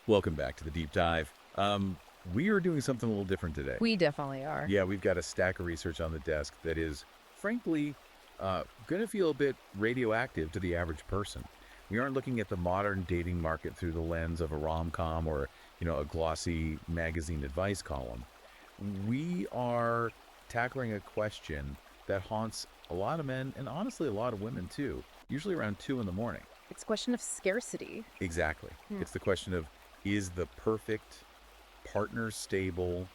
Welcome back to the deep dive. We are doing something a little different today. We definitely are. Yeah, we've got a stack of research on the desk that is, frankly, going to feel a bit radioactive to the average person. We aren't looking at the modern dating market through the lens of a rom-com or, a glossy magazine advice column. We are tackling a question that haunts a lot of men and honestly a lot of women too, usually around 2 in the morning. It's a question of scarcity. Exactly. It's the question of, is the perfect partner stable,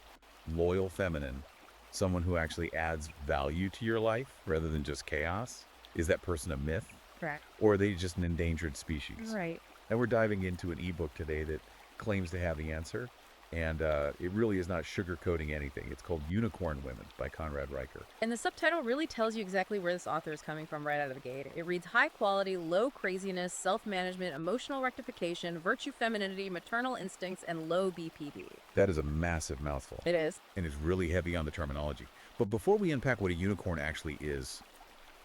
loyal feminine someone who actually adds value to your life rather than just chaos? Is that person a myth? Correct. Or are they just an endangered species? Right. And we're diving into an ebook today that claims to have the answer. And it really is not sugarcoating anything. It's called Unicorn Women by Conrad Riker. And the subtitle really tells you exactly where this author is coming from right out of the gate. It reads high quality, low craziness, self-management, emotional rectification, virtue femininity, maternal instincts, and low BPD. That is a massive mouthful. It is. And it's really heavy on the terminology. But before we unpack what a unicorn actually is,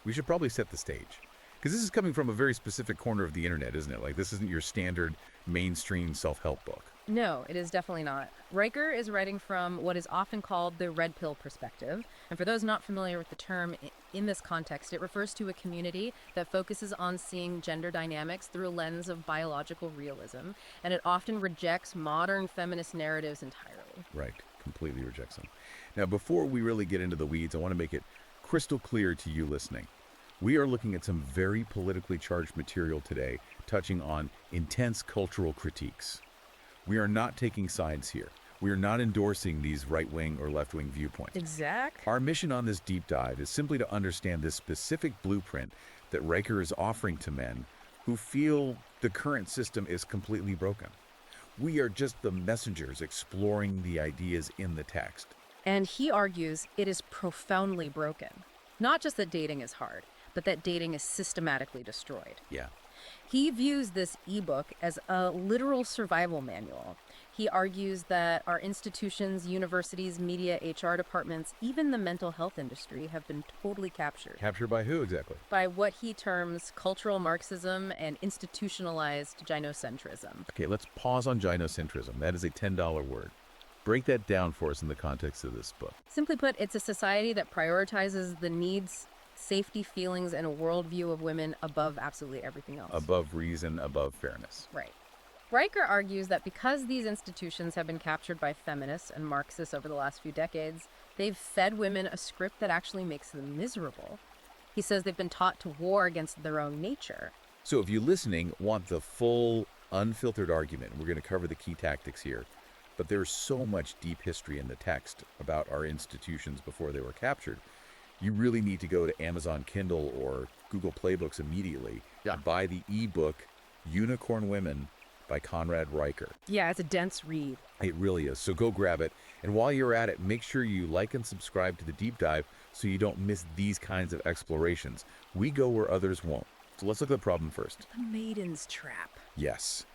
we should probably set the stage. Because this is coming from a very specific corner of the internet, isn't it? Like, this isn't your standard mainstream self-help book. No, it is definitely not. Riker is writing from what is often called the red pill perspective. And for those not familiar with the term, in this context, it refers to a community that focuses on seeing gender dynamics through a lens of biological realism. And it often rejects modern feminist narratives entirely. Right, completely rejects them. Now, before we really get into the weeds, I want to make it crystal clear to you listening. We are looking at some very politically charged material today, touching on intense cultural critiques. We are not taking sides here. We are not endorsing these right-wing or left-wing viewpoints. Exact. Our mission on this deep dive is simply to understand this specific blueprint that Riker is offering to men who feel the current system is completely broken. We are just the messengers exploring the ideas in the text. And he argues it is profoundly broken. Not just that dating is hard, but that dating is systematically destroyed. Yeah. He views this ebook as a literal survival manual. He argues that our institutions, universities, media, HR departments, even the mental health industry have been totally captured. Captured by who exactly? By what he terms cultural Marxism and institutionalized gynocentrism. Okay, let's pause on gynocentrism. That is a $10 word. Break that down for us in the context of this book. Simply put, it's a society that prioritizes the needs, safety, feelings, and a worldview of women above absolutely everything else. Above reason, above fairness. Right. Riker argues that because these institutions have been captured by feminists and Marxists over the last few decades, they've fed women a script that actually makes them miserable. He says they've been taught to war against their own nature. So if you listening want the full, unfiltered argument, we're going to cover the key tactics here, but there's so much deep history in the text about our institutions before they were captured. You really need to go to Amazon Kindle or Google Play Books immediately and buy the ebook Unicorn Women by Conrad Riker. Yeah, it's a dense read. It really is. So go grab it. And while you're at it, make sure you like and subscribe to the deep dive so you don't miss these kinds of explorations. We go where others won't. So let's look at the problem first. The Maiden's Trap. Yes.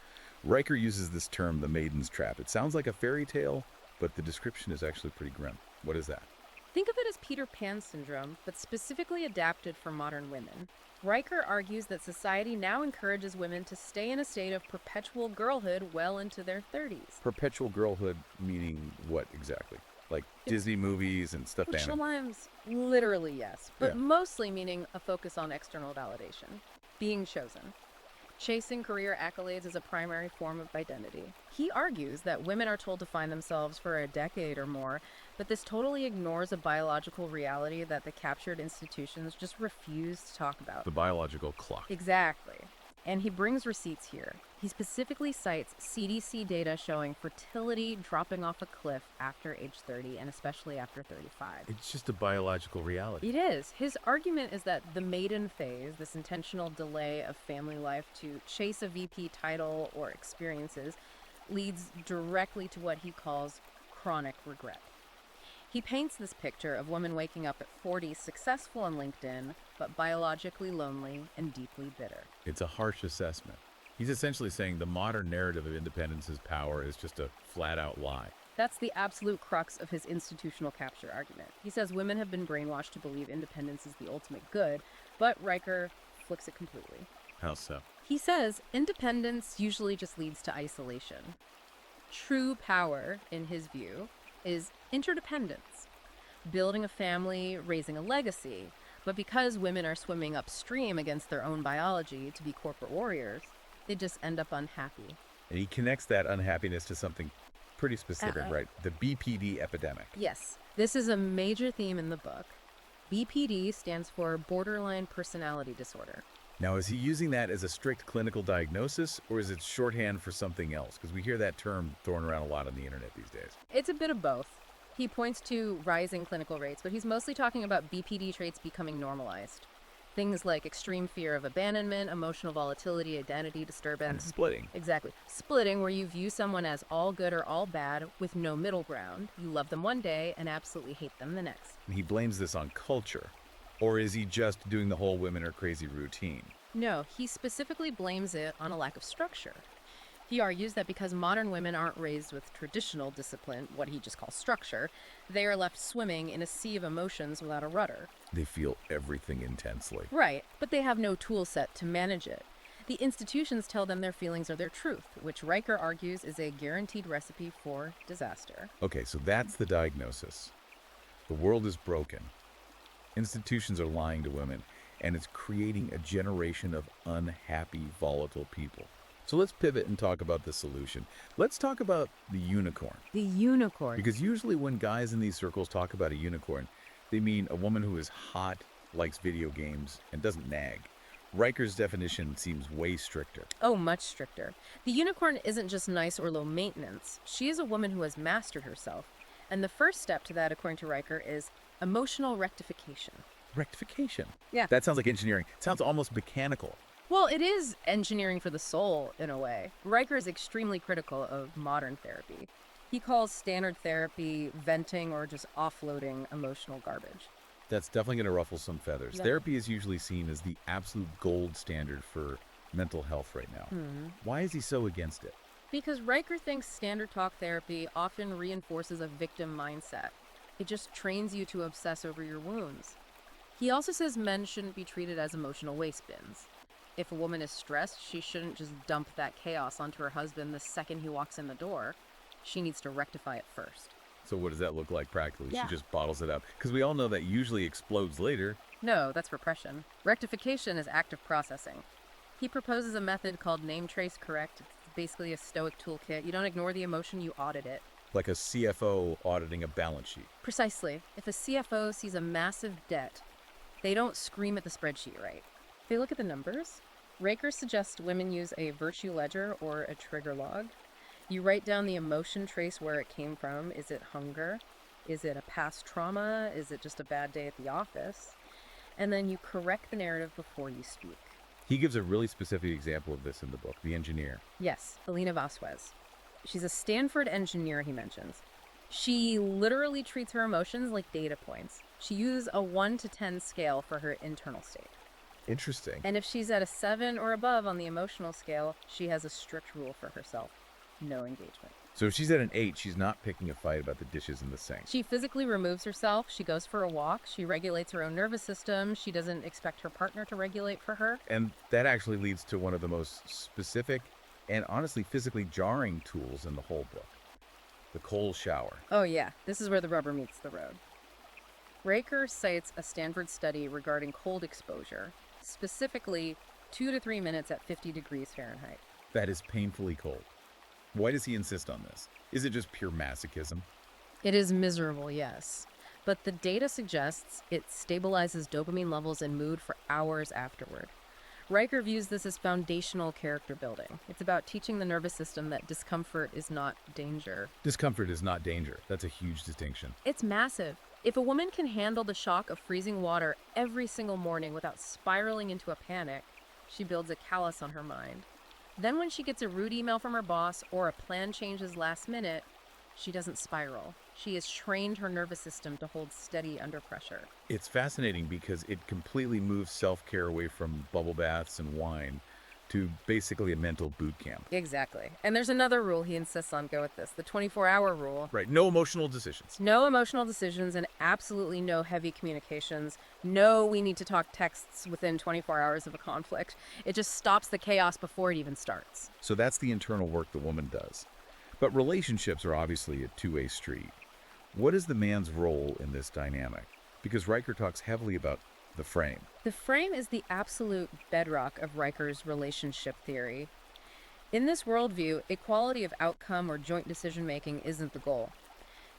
Riker uses this term, the Maiden's Trap. It sounds like a fairy tale, but the description is actually pretty grim. What is that? Think of it as Peter Pan syndrome, but specifically adapted for modern women. Riker argues that society now encourages women to stay in a state of perpetual girlhood well into their 30s. Perpetual girlhood meaning what exactly? Like Disney movies and stuffed animals? Sometimes, literally yes, but Yeah. mostly meaning a focus on external validation. Being chosen. Chasing career accolades is a primary form of identity. He argues that women are told to find themselves for a decade or more, but this totally ignores a biological reality that the captured institutions just refuse to talk about. The biological clock. Exactly. And he brings receipts here. He specifically cites CDC data showing fertility dropping off a cliff after age 30 and especially after 35. It's just a biological reality. It is. His argument is that the maiden phase, this intentional delay of family life to chase a VP title or experiences, leads directly to what he calls chronic regret. He paints this picture of women waking up at 40 successful on LinkedIn, but biologically lonely and deeply bitter. It's a harsh assessment. He's essentially saying the modern narrative of independence's power is just a flat-out lie. That's the absolute crux of his institutional capture argument. He says women have been brainwashed to believe independence is the ultimate good, but Riker flips it completely. How so? He says independence usually just leads to isolation. True power, in his view, is interdependence, building a family, raising a legacy. But because women are swimming upstream against their own biology to be corporate warriors, they just end up unhappy. And he connects that unhappiness to something pretty specific, Uh-oh. right? The BPD epidemic. Yes, this is a major theme in the book. BPD stands for borderline personality disorder. Now, is he using that as a strict clinical diagnosis, or is it shorthand for something else? Because we hear that term thrown around a lot on the internet these days. It's a bit of both. He points to rising clinical rates, but he's mostly talking about BPD traits becoming normalized. Things like extreme fear of abandonment, emotional volatility, identity And disturbance. splitting. Exactly. Splitting, where you view someone as all good or all bad with no middle ground. You love them one day and absolutely hate them the next. And he blames this on culture. Or is he just doing the whole women are crazy routine? No, he specifically blames it on a lack of structure. He argues that because modern women aren't raised with traditional discipline, what he just calls structure, they are left swimming in a sea of emotions without a rudder. They feel everything intensely. Right, but they have no tool set to manage it. The institutions tell them their feelings are their truth, which Riker argues is a guaranteed recipe for disaster. Okay, so that's the diagnosis. The world is broken. Institutions are lying to women, and it's creating a generation of unhappy, volatile people. So let's pivot and talk about the solution. Let's talk about the unicorn. The unicorn. Because usually when guys in these circles talk about a unicorn, they mean a woman who is hot, likes video games, and doesn't nag. Riker's definition seems way stricter. Oh, much stricter. The unicorn isn't just nice or low maintenance. She is a woman who has mastered herself. And the first step to that, according to Riker, is emotional rectification. Rectification. Yeah. That sounds like engineering. It sounds almost mechanical. Well, it is engineering for the soul, in a way. Riker is extremely critical of modern therapy. He calls standard therapy venting or just offloading emotional garbage. That's definitely going to ruffle some feathers. Yeah. Therapy is usually seen as the absolute gold standard for mental health right now. Why is he so against it? Because Riker thinks standard talk therapy often reinforces a victim mindset. It just trains you to obsess over your wounds. He also says men shouldn't be treated as emotional waste bins. If a woman is stressed, she shouldn't just dump that chaos onto her husband the second he walks in the door. She needs to rectify it first. So what does that look like practically? Yeah. She just bottles it up. Because we all know that usually explodes later. No, that's repression. Rectification is active processing. He proposes a method called name, trace, correct. It's basically a stoic toolkit. You don't ignore the emotion, you audit it. Like a CFO auditing a balance sheet. Precisely. If a CFO sees a massive debt, they don't scream at the spreadsheet, right? They look at the numbers. Riker suggests women use a virtue ledger or a trigger log. You write down the emotion, trace where it came from. Is it hunger? Is it a past trauma? Is it just a bad day at the office? And then you correct the narrative before you speak. He gives a really specific example of this in the book, The Engineer. Yes, Elena Vasquez. She's a Stanford engineer, he mentions. She literally treats her emotions like data points. She uses a 1 to 10 scale for her internal state. Interesting. And if she's at a 7 or above on the emotional scale, she has a strict rule for herself. No engagement. So if she's at an 8, she's not picking a fight about the dishes in the sink. She physically removes herself. She goes for a walk. She regulates her own nervous system. She doesn't expect her partner to regulate for her. And that actually leads to one of the most specific and honestly physically jarring tools in the whole book. The cold shower. Oh yeah, this is where the rubber meets the road. Riker cites a Stanford study regarding cold exposure, specifically 2 to 3 minutes at 50 degrees Fahrenheit. That is painfully cold. Why does he insist on this? Is it just pure masochism? It is miserable, yes. But the data suggests it stabilizes dopamine levels and mood for hours afterward. Riker views this as foundational character building. It's about teaching the nervous system that discomfort is not danger. Discomfort is not danger. That's a huge distinction. It's massive. If a woman can handle the shock of freezing water every single morning without spiraling into a panic, she builds a callus on her mind. Then when she gets a rude email from her boss or a plan changes last minute, she doesn't spiral. She has trained her nervous system to hold steady under pressure. It's fascinating because it completely moves self-care away from bubble baths and wine to basically a mental boot camp. Exactly. And there's another rule he insists on. Go with this, the 24-hour rule. Right, no emotional decisions. No emotional decisions and absolutely no heavy communications. No, we need to talk texts within 24 hours of a conflict. It just stops the chaos before it even starts. So that's the internal work the woman does. But relationships are obviously a two-way street. What is the man's role in this dynamic? Because Riker talks heavily about the frame. The frame is the absolute bedrock of Riker's relationship theory. In this worldview, equality of outcome or joint decision making isn't the goal.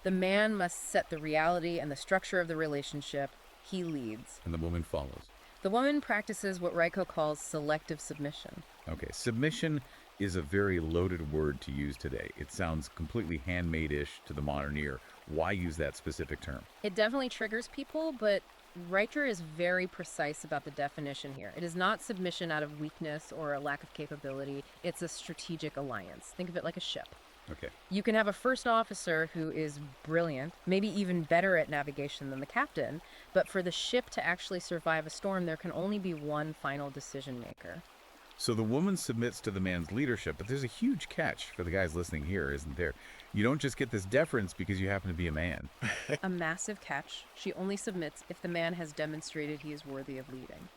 The man must set the reality and the structure of the relationship. He leads. And the woman follows. The woman practices what Riker calls selective submission. Okay, submission is a very loaded word to use today. It sounds completely handmade-ish to the modern ear. Why use that specific term? It definitely triggers people, but Riker is very precise about the definition here. It is not submission out of weakness or a lack of capability. It's a strategic alliance. Think of it like a ship. Okay. You can have a first officer who is brilliant, maybe even better at navigation than the captain, but for the ship to actually survive a storm, there can only be one final decision maker. So the woman submits to the man's leadership, but there's a huge catch for the guys listening here, isn't there? You don't just get this deference because you happen to be a man. A massive catch. She only submits if the man has demonstrated he is worthy of leading.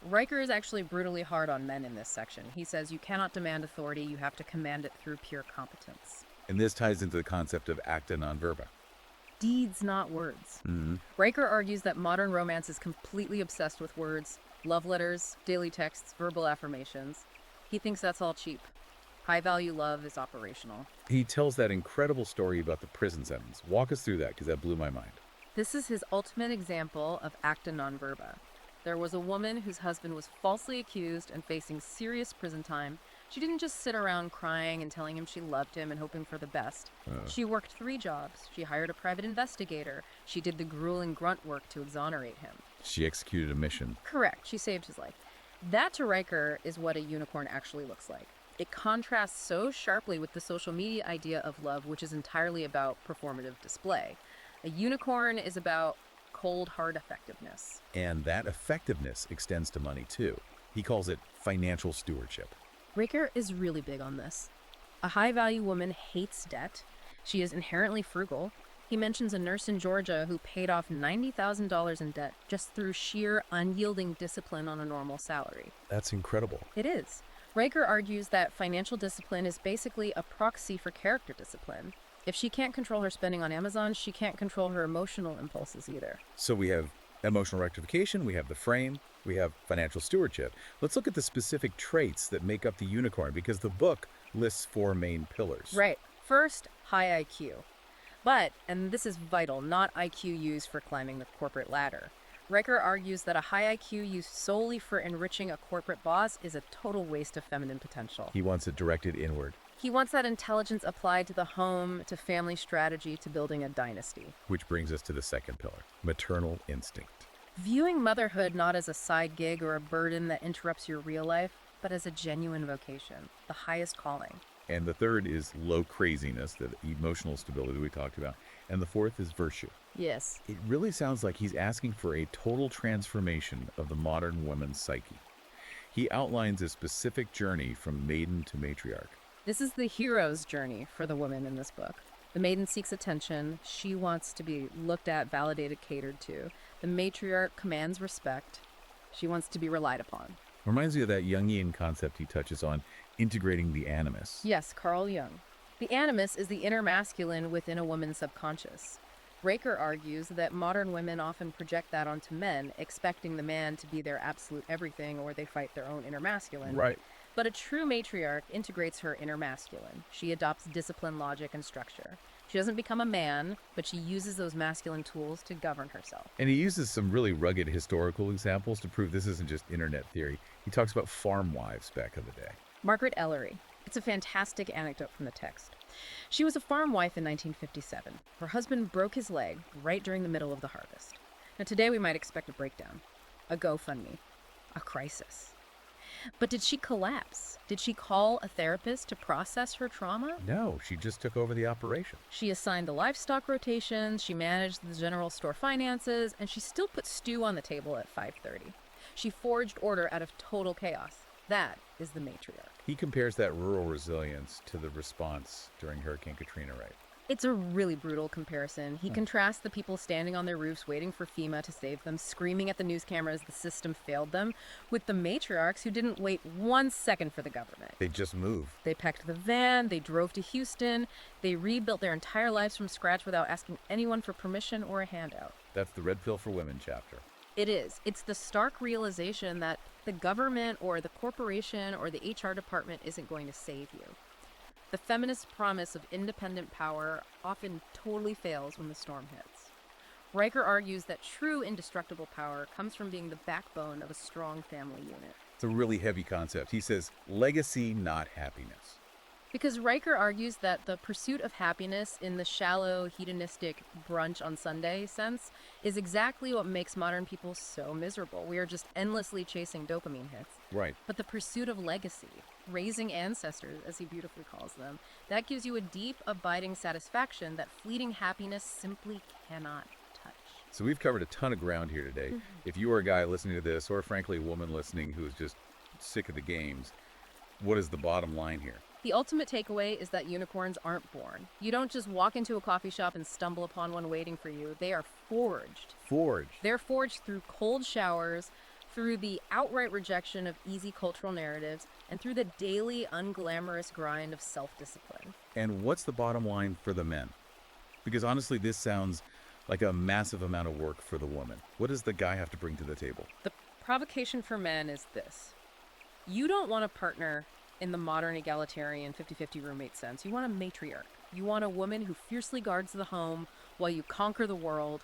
Riker is actually brutally hard on men in this section. He says you cannot demand authority, you have to command it through pure competence. And this ties into the concept of acta non verba. Deeds, not words. Mm-hmm. Riker argues that modern romance is completely obsessed with words, love letters, daily texts, verbal affirmations. He thinks that's all cheap. High-value love is operational. He tells that incredible story about the prison sentence. Walk us through that, because that blew my mind. This is his ultimate example of acta non verba. There was a woman whose husband was falsely accused and facing serious prison time. She didn't just sit around crying and telling him she loved him and hoping for the best. She worked 3 jobs. She hired a private investigator. She did the grueling grunt work to exonerate him. She executed a mission. Correct. She saved his life. That to Riker is what a unicorn actually looks like. It contrasts so sharply with the social media idea of love, which is entirely about performative display. A unicorn is about cold, hard effectiveness. And that effectiveness extends to money, too. He calls it financial stewardship. Riker is really big on this. A high-value woman hates debt. She is inherently frugal. He mentions a nurse in Georgia who paid off $90,000 in debt just through sheer unyielding discipline on a normal salary. That's incredible. It is. Riker argues that financial discipline is basically a proxy for character discipline. If she can't control her spending on Amazon, she can't control her emotional impulses either. So we have emotional rectification, we have the frame, we have financial stewardship. Let's look at the specific traits that make up the unicorn, because the book lists 4 main pillars. Right. First, high IQ. But, and this is vital, not IQ used for climbing the corporate ladder. Riker argues that a high IQ used solely for enriching a corporate boss is a total waste of feminine potential. He wants it directed inward. He wants that intelligence applied to the home, to family strategy, to building a dynasty. Which brings us to the second pillar, maternal instinct. Viewing motherhood not as a side gig or a burden that interrupts your real life, but as a genuine vocation, the highest calling. And the third is low craziness, the emotional stability we talked about. And the fourth is virtue. Yes. It really sounds like he's asking for a total transformation of the modern woman's psyche. He outlines a specific journey from maiden to matriarch. This is the hero's journey for the woman in this book. The maiden seeks attention. She wants to be looked at, validated, catered to. The matriarch commands respect. She wants to be relied upon. Reminds me of that Jungian concept he touches on, integrating the animus. Yes, Carl Jung. The animus is the inner masculine within a woman's subconscious. Riker argues that modern women often project that onto men, expecting the man to be their absolute everything or they fight their own inner masculine. Right. But a true matriarch integrates her inner masculine. She adopts discipline, logic, and structure. She doesn't become a man, but she uses those masculine tools to govern herself. And he uses some really rugged historical examples to prove this isn't just internet theory. He talks about farm wives back in the day. Margaret Ellery. It's a fantastic anecdote from the text. She was a farm wife in 1957. Her husband broke his leg right during the middle of the harvest. Now today we might expect a breakdown, a GoFundMe, a crisis. But did she collapse? Did she call a therapist to process her trauma? No, she just took over the operation. She assigned the livestock rotations, she managed the general store finances, and she still put stew on the table at 5:30. She forged order out of total chaos. That is the matriarch. He compares that rural resilience to the response during Hurricane Katrina, right? It's a really brutal comparison. He contrasts the people standing on their roofs waiting for FEMA to save them, screaming at the news cameras the system failed them, with the matriarchs who didn't wait 1 second for the government. They just move. They packed the van, they drove to Houston, they rebuilt their entire lives from scratch without asking anyone for permission or a handout. That's the Red Pill for Women chapter. It is. It's the stark realization that the government or the corporation or the HR department isn't going to save you. The feminist promise of independent power often totally fails when the storm hits. Riker argues that true indestructible power comes from being the backbone of a strong family unit. It's a really heavy concept. He says, legacy, not happiness. Because Riker argues that the pursuit of happiness in the shallow, hedonistic brunch on Sunday sense is exactly what makes modern people so miserable. We are just endlessly chasing dopamine hits. Right. But the pursuit of legacy, raising ancestors, as he beautifully calls them, that gives you a deep, abiding satisfaction that fleeting happiness simply cannot touch. So we've covered a ton of ground here today. If you are a guy listening to this, or frankly a woman listening who is just sick of the games, what is the bottom line here? The ultimate takeaway is that unicorns aren't born. You don't just walk into a coffee shop and stumble upon one waiting for you. They are forged. Forged. They're forged through cold showers, through the outright rejection of easy cultural narratives, and through the daily unglamorous grind of self-discipline. And what's the bottom line for the men? Because honestly, this sounds like a massive amount of work for the woman. What does the guy have to bring to the table? The provocation for men is this. You don't want a partner in the modern egalitarian 50-50 roommate sense. You want a matriarch. You want a woman who fiercely guards the home while you conquer the world.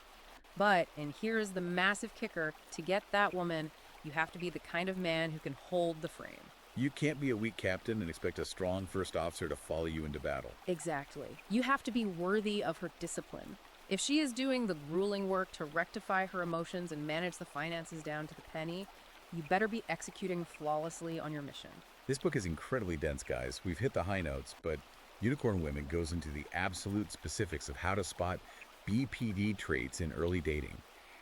But, and here's the massive kicker, to get that woman, you have to be the kind of man who can hold the frame. You can't be a weak captain and expect a strong first officer to follow you into battle. Exactly. You have to be worthy of her discipline. If she is doing the grueling work to rectify her emotions and manage the finances down to the penny, you better be executing flawlessly on your mission. This book is incredibly dense, guys. We've hit the high notes, but Unicorn Women goes into the absolute specifics of how to spot BPD traits in early dating,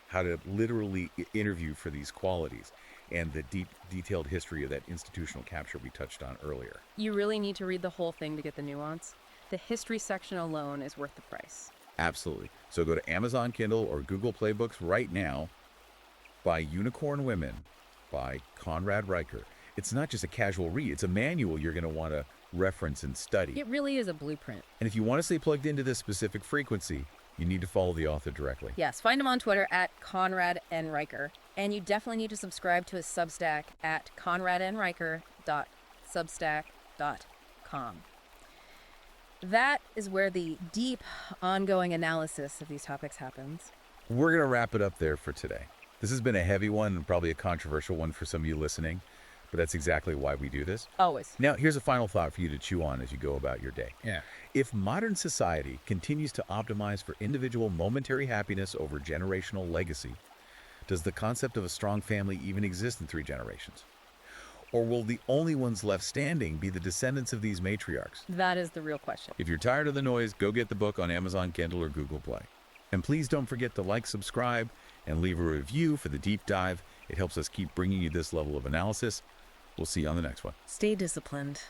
how to literally interview for these qualities, and the deep, detailed history of that institutional capture we touched on earlier. You really need to read the whole thing to get the nuance. The history section alone is worth the price. Absolutely. So go to Amazon Kindle or Google Play Books right now. Buy Unicorn Women by Conrad Riker. It's not just a casual read. It's a manual you're going to want to reference and study. It really is a blueprint. And if you want to stay plugged into this specific frequency, you need to follow the author directly. Yes, find him on Twitter at Conrad N. Riker. And you definitely need to subscribe to his Substack at conradnriker.substack.com. That is where the deep, ongoing analysis of these topics happens. We're going to wrap it up there for today. This has been a heavy one and probably a controversial one for some of you listening, but that's exactly why we do this. Always. Now, here's a final thought for you to chew on as you go about your day. Yeah. If modern society continues to optimize for individual momentary happiness over generational legacy, does the concept of a strong family even exist in 3 generations? Or will the only ones left standing be the descendants of these matriarchs? That is the real question. If you're tired of the noise, go get the book on Amazon Kindle or Google Play. And please don't forget to like, subscribe, and leave a review for the deep dive. It helps us keep bringing you this level of analysis. We'll see you on the next one. Stay disciplined.